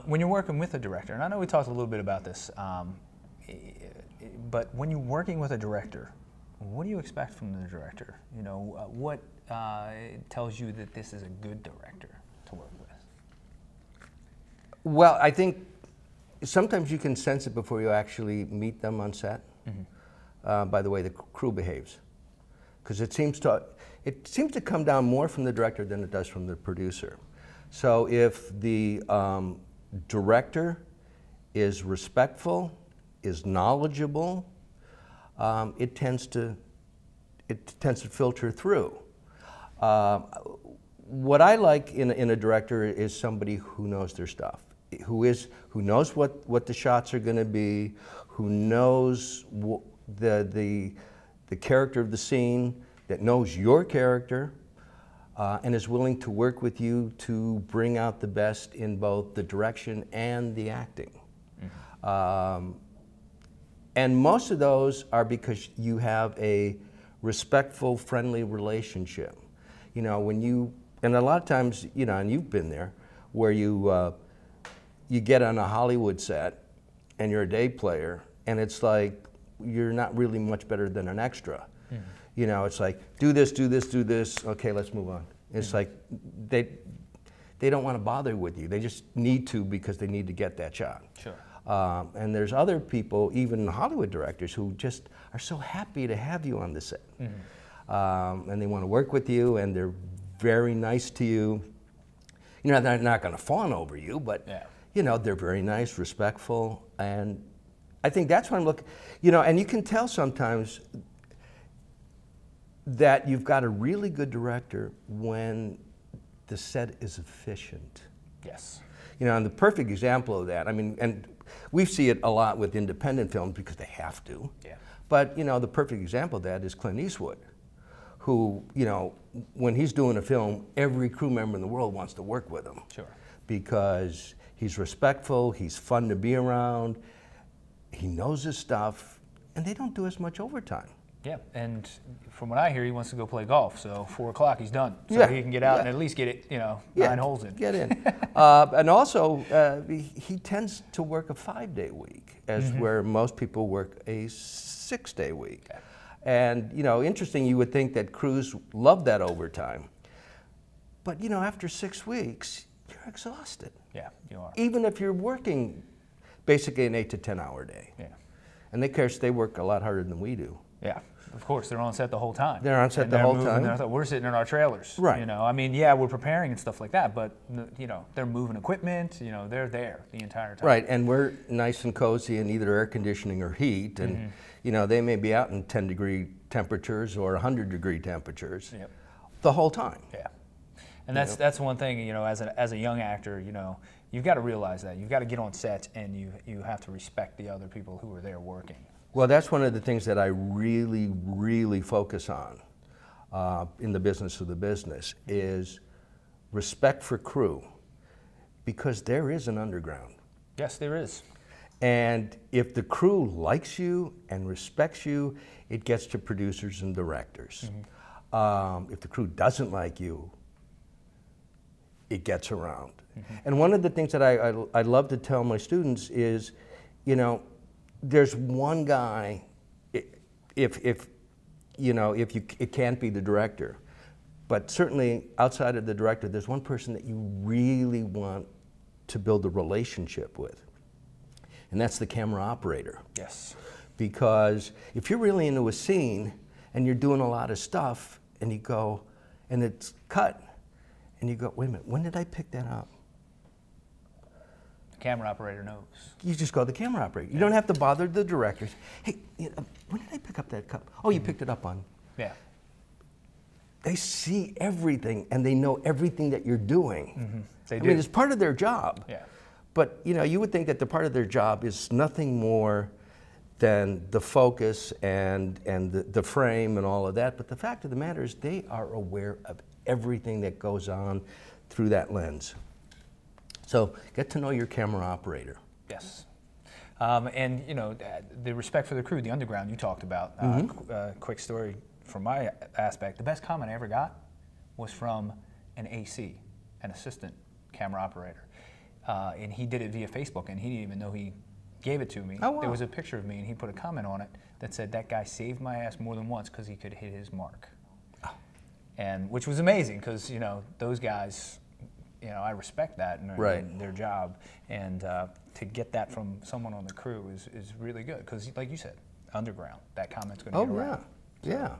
When you're working with a director, and I know we talked a little bit about this, but when you're working with a director, what do you expect from the director? You know, what tells you that this is a good director to work with? Well, I think sometimes you can sense it before you actually meet them on set, by the way the crew behaves. Because it seems to come down more from the director than it does from the producer. So if the director is respectful, is knowledgeable, it tends to filter through. What I like in a director is somebody who knows their stuff, who knows what the shots are going to be, who knows the character of the scene, that knows your character, and is willing to work with you to bring out the best in both the direction and the acting. And most of those are because you have a respectful, friendly relationship. You know, and a lot of times, you know, and you've been there, where you get on a Hollywood set and you're a day player, and it's like you're not really much better than an extra. You know, it's like, do this, do this, do this, okay, let's move on. It's like they don't want to bother with you. They just need to because they need to get that shot. Sure. And there's other people, even Hollywood directors, who just are so happy to have you on the set. And they want to work with you, and they're very nice to you. You know, they're not going to fawn over you, but, you know, they're very nice, respectful, and I think that's what I'm looking, you know, and you can tell sometimes that you've got a really good director when the set is efficient. Yes. You know, and the perfect example of that, I mean, and we see it a lot with independent films because they have to. Yeah. But, you know, the perfect example of that is Clint Eastwood, who, you know, when he's doing a film, every crew member in the world wants to work with him. Sure. Because he's respectful, he's fun to be around, he knows his stuff, and they don't do as much overtime. Yeah, and from what I hear, he wants to go play golf. So 4 o'clock, he's done. So he can get out and at least get it, you know, 9 holes in. Get in. And also, he tends to work a 5-day week, as where most people work a 6-day week. Okay. And, you know, interesting, you would think that crews love that overtime. But, you know, after 6 weeks, you're exhausted. Yeah, you are. Even if you're working basically an 8 to 10 hour day. Yeah. And they work a lot harder than we do. Yeah. Of course, they're on set the whole time. They're on set the whole time. We're sitting in our trailers. Right. You know, I mean, yeah, we're preparing and stuff like that, but, you know, they're moving equipment, you know, they're there the entire time. Right, and we're nice and cozy in either air conditioning or heat, and, you know, they may be out in 10-degree temperatures or 100-degree temperatures the whole time. Yeah. And that's one thing, you know, as a young actor, you know, you've got to realize that. You've got to get on set, and you have to respect the other people who are there working. Well, that's one of the things that I really, really focus on in the business of the business is respect for crew, because there is an underground. Yes, there is. And if the crew likes you and respects you, it gets to producers and directors. If the crew doesn't like you, it gets around. And one of the things that I love to tell my students is, you know, there's one guy, it can't be the director, but certainly outside of the director, there's one person that you really want to build a relationship with, and that's the camera operator. Yes. Because if you're really into a scene and you're doing a lot of stuff and you go, and it's cut, and you go, wait a minute, when did I pick that up? Camera operator knows. You just go to the camera operator. You don't have to bother the directors. Hey, when did I pick up that cup? Oh, you picked it up on. Yeah. They see everything, and they know everything that you're doing. They do. I mean, it's part of their job. Yeah. But, you know, you would think that the part of their job is nothing more than the focus and the frame and all of that. But the fact of the matter is they are aware of everything that goes on through that lens. So get to know your camera operator. Yes. And, you know, the respect for the crew, the underground you talked about. Quick story from my aspect. The best comment I ever got was from an AC, an assistant camera operator. and he did it via Facebook, and he didn't even know he gave it to me. Oh, wow. There was a picture of me, and he put a comment on it that said, "That guy saved my ass more than once because he could hit his mark." Oh. And which was amazing because, you know, those guys, you know, I respect that and their job, and to get that from someone on the crew is really good because, like you said, underground, that comment's going to get around. Oh, yeah.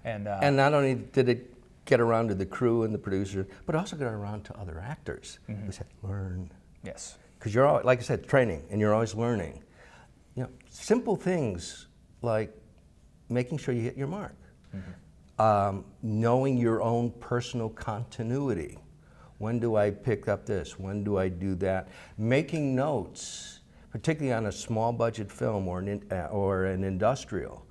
And not only did it get around to the crew and the producer, but also got around to other actors who said, learn. Yes. Because you're always, like I said, training, and you're always learning. You know, simple things like making sure you hit your mark, knowing your own personal continuity. When do I pick up this? When do I do that? Making notes, particularly on a small budget film or an industrial.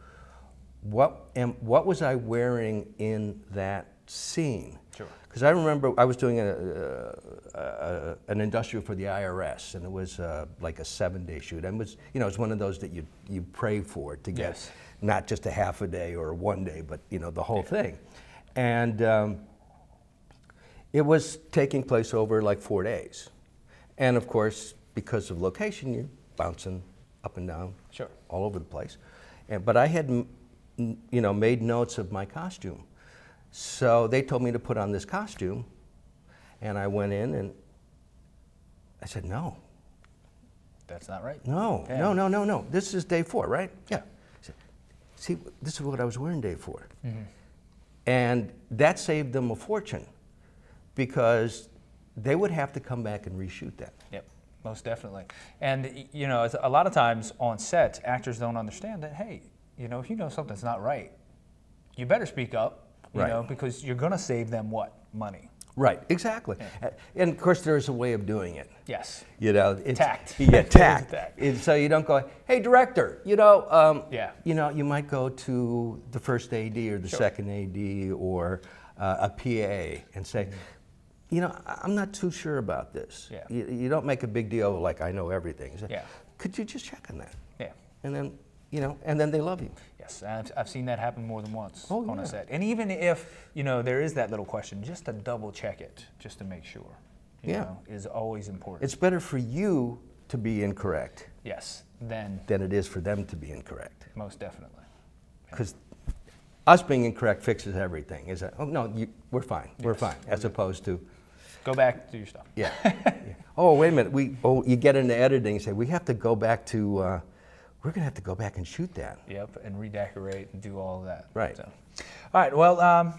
What was I wearing in that scene? Sure. Because I remember I was doing an industrial for the IRS, and it was like a 7-day shoot. And it was, you know, it's one of those that you pray for to get not just a half a day or 1 day, but, you know, the whole thing. And it was taking place over like 4 days. And of course, because of location, you're bouncing up and down all over the place. But I had, you know, made notes of my costume. So they told me to put on this costume, and I went in and I said, no. That's not right. No, no. This is day 4, right? Yeah. I said, see, this is what I was wearing day 4. And that saved them a fortune because they would have to come back and reshoot that. Yep, most definitely. And, you know, a lot of times on set, actors don't understand that, hey, you know, if you know something's not right, you better speak up. You know, because you're going to save them what? Money. Right, exactly. Yeah. And of course, there's a way of doing it. Yes. You know, tact. Yeah, tact. So you don't go, hey, director, you know, you know, you might go to the first AD or the second AD or a PA and say, you know, I'm not too sure about this. Yeah. You don't make a big deal like I know everything. So, could you just check on that? Yeah. And then, you know, and then they love you. Yes, I've seen that happen more than once on a set. And even if, you know, there is that little question, just to double check it, just to make sure, you know, is always important. It's better for you to be incorrect. Yes, than it is for them to be incorrect. Most definitely. Because us being incorrect fixes everything. Is that, oh, no, we're fine, we're fine, as opposed to, go back, do your stuff. Yeah. Oh, wait a minute, you get into editing and say, we have to go back to, we're going to have to go back and shoot that. Yep, and redecorate and do all of that. Right. So. All right, well,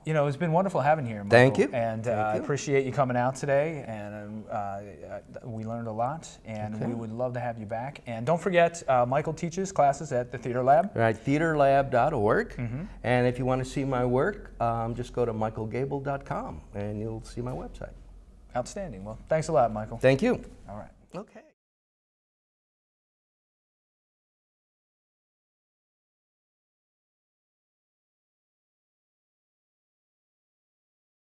you know, it's been wonderful having you here, Michael. Thank you. And I appreciate you coming out today, and we learned a lot, and we would love to have you back. And don't forget, Michael teaches classes at the Theater Lab. Right, theaterlab.org. And if you want to see my work, just go to michaelgabel.com, and you'll see my website. Outstanding. Well, thanks a lot, Michael. Thank you. All right. Okay.